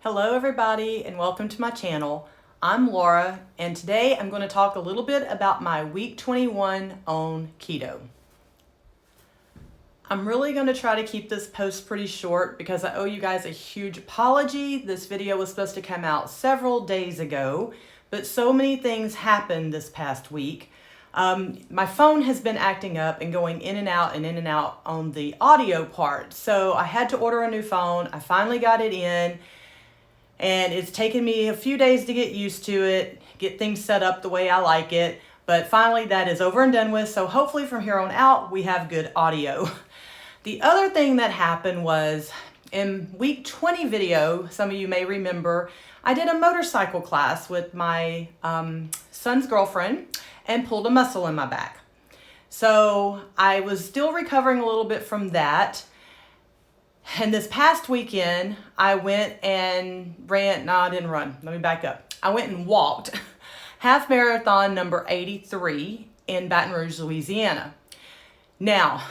Hello everybody and welcome to my channel. I'm Laura and today I'm going to talk a little bit about my week 21 on keto. I'm really going to try to keep this post pretty short because I owe you guys a huge apology. This video was supposed to come out several days ago, but so many things happened this past week. My phone has been acting up and going in and out on the audio part. So I had to order a new phone. I finally got it in. And it's taken me a few days to get used to it, get things set up the way I like it. But finally that is over and done with. So hopefully from here on out, we have good audio. The other thing that happened was in week 20 video, some of you may remember, I did a motorcycle class with my son's girlfriend and pulled a muscle in my back. So I was still recovering a little bit from that. And this past weekend, I went and I didn't run. Let me back up. I went and walked half marathon number 83 in Baton Rouge, Louisiana. Now,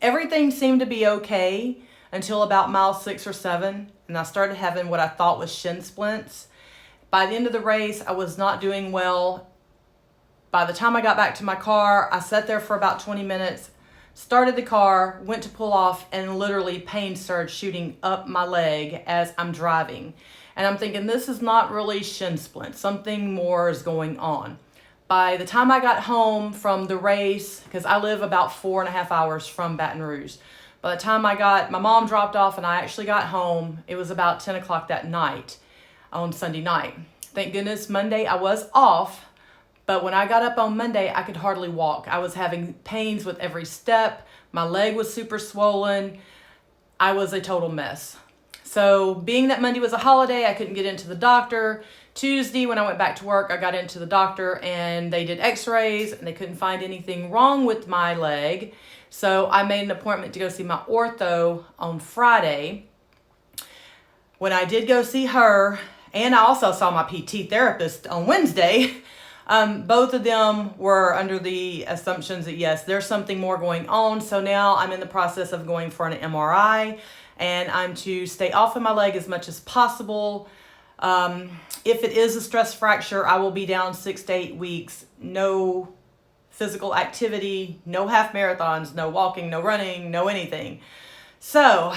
everything seemed to be okay until about mile 6 or 7, and I started having what I thought was shin splints. By the end of the race, I was not doing well. By the time I got back to my car, I sat there for about 20 minutes, started the car, went to pull off, and literally pain started shooting up my leg as I'm driving. And I'm thinking, this is not really shin splint. Something more is going on. By the time I got home from the race, because I live about 4.5 hours from Baton Rouge, by the time my mom dropped off and I actually got home, it was about 10 o'clock that night on Sunday night. Thank goodness Monday I was off. But when I got up on Monday, I could hardly walk. I was having pains with every step. My leg was super swollen. I was a total mess. So being that Monday was a holiday, I couldn't get into the doctor. Tuesday, when I went back to work, I got into the doctor and they did x-rays and they couldn't find anything wrong with my leg. So I made an appointment to go see my ortho on Friday. When I did go see her, and I also saw my PT therapist on Wednesday, both of them were under the assumptions that yes, there's something more going on. So now I'm in the process of going for an MRI and I'm to stay off of my leg as much as possible. If it is a stress fracture, I will be down 6 to 8 weeks. No physical activity, no half marathons, no walking, no running, no anything. So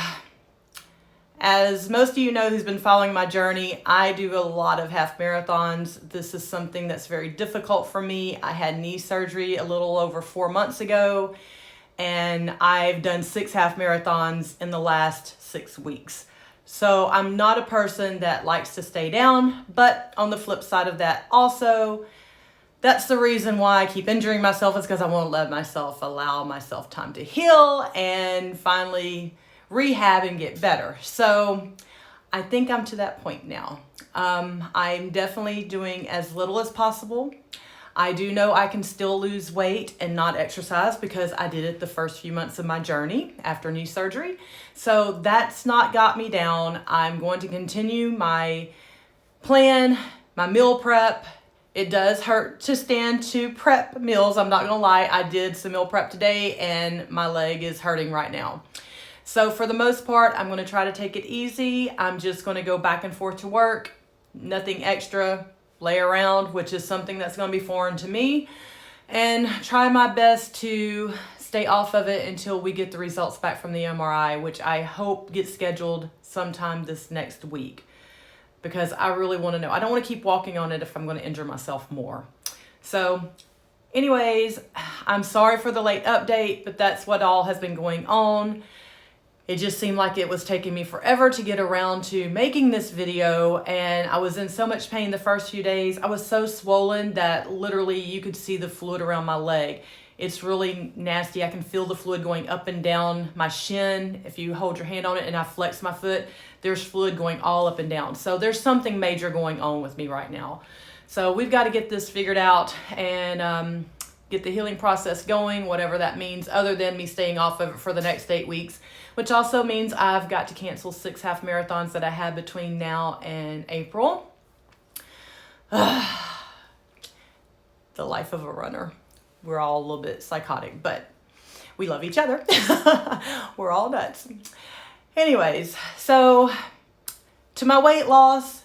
as most of you know who's been following my journey, I do a lot of half marathons. This is something that's very difficult for me. I had knee surgery a little over 4 months ago, and I've done 6 half marathons in the last 6 weeks. So I'm not a person that likes to stay down, but on the flip side of that also, that's the reason why I keep injuring myself, is because I won't allow myself time to heal and finally rehab and get better. So I think I'm to that point now. I'm definitely doing as little as possible. I do know I can still lose weight and not exercise because I did it the first few months of my journey after knee surgery. So that's not got me down. I'm going to continue my plan, my meal prep. It does hurt to stand to prep meals. I'm not gonna lie. I did some meal prep today and my leg is hurting right now. So for the most part, I'm going to try to take it easy. I'm just going to go back and forth to work, nothing extra, lay around, which is something that's going to be foreign to me, and try my best to stay off of it until we get the results back from the MRI, which I hope gets scheduled sometime this next week, because I really want to know. I don't want to keep walking on it if I'm going to injure myself more. So anyways, I'm sorry for the late update, but that's what all has been going on. It just seemed like it was taking me forever to get around to making this video, and I was in so much pain the first few days. I was so swollen that literally you could see the fluid around my leg. It's really nasty. I can feel the fluid going up and down my shin. If you hold your hand on it and I flex my foot, there's fluid going all up and down. So there's something major going on with me right now. So we've got to get this figured out and get the healing process going, whatever that means, other than me staying off of it for the next 8 weeks, which also means I've got to cancel 6 half marathons that I had between now and April. The life of a runner. We're all a little bit psychotic, but we love each other. We're all nuts. Anyways, so to my weight loss,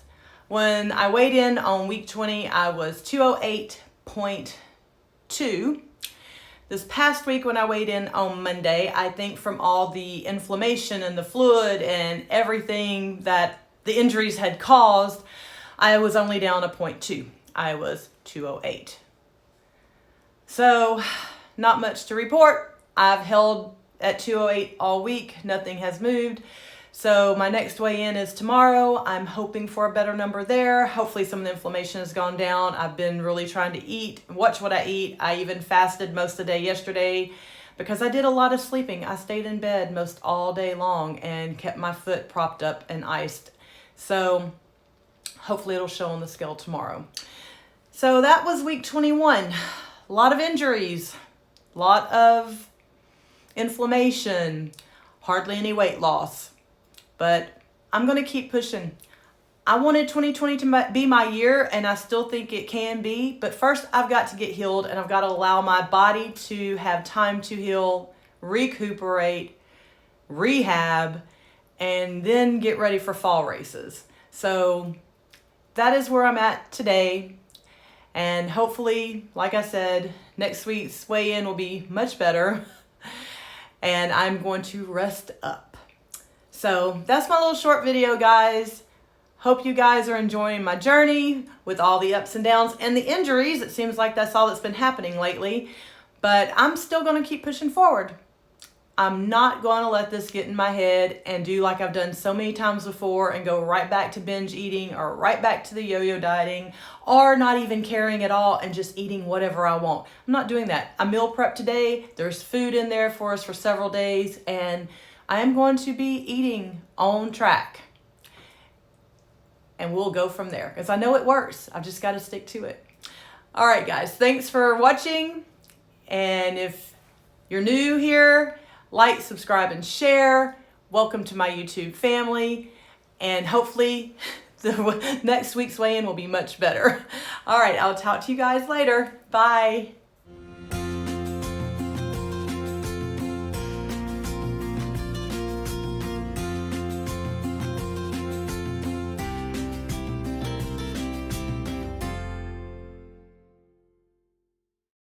when I weighed in on week 20, I was 208.2. This past week when I weighed in on Monday, I think from all the inflammation and the fluid and everything that the injuries had caused, I was only down a 0.2. I was 208. So, not much to report. I've held at 208 all week. Nothing has moved. So my next weigh-in is tomorrow. I'm hoping for a better number there. Hopefully some of the inflammation has gone down. I've been really trying to eat, watch what I eat. I even fasted most of the day yesterday because I did a lot of sleeping. I stayed in bed most all day long and kept my foot propped up and iced. So hopefully it'll show on the scale tomorrow. So that was week 21. A lot of injuries, a lot of inflammation, hardly any weight loss. But I'm going to keep pushing. I wanted 2020 to be my year, and I still think it can be. But first, I've got to get healed, and I've got to allow my body to have time to heal, recuperate, rehab, and then get ready for fall races. So that is where I'm at today. And hopefully, like I said, next week's weigh-in will be much better. And I'm going to rest up. So that's my little short video, guys. Hope you guys are enjoying my journey with all the ups and downs and the injuries. It seems like that's all that's been happening lately. But I'm still going to keep pushing forward. I'm not going to let this get in my head and do like I've done so many times before and go right back to binge eating or right back to the yo-yo dieting or not even caring at all and just eating whatever I want. I'm not doing that. I meal prep today. There's food in there for us for several days, and I am going to be eating on track. And we'll go from there because I know it works. I've just got to stick to it. All right, guys. Thanks for watching. And if you're new here, like, subscribe, and share. Welcome to my YouTube family. And hopefully the next week's weigh-in will be much better. All right. I'll talk to you guys later. Bye.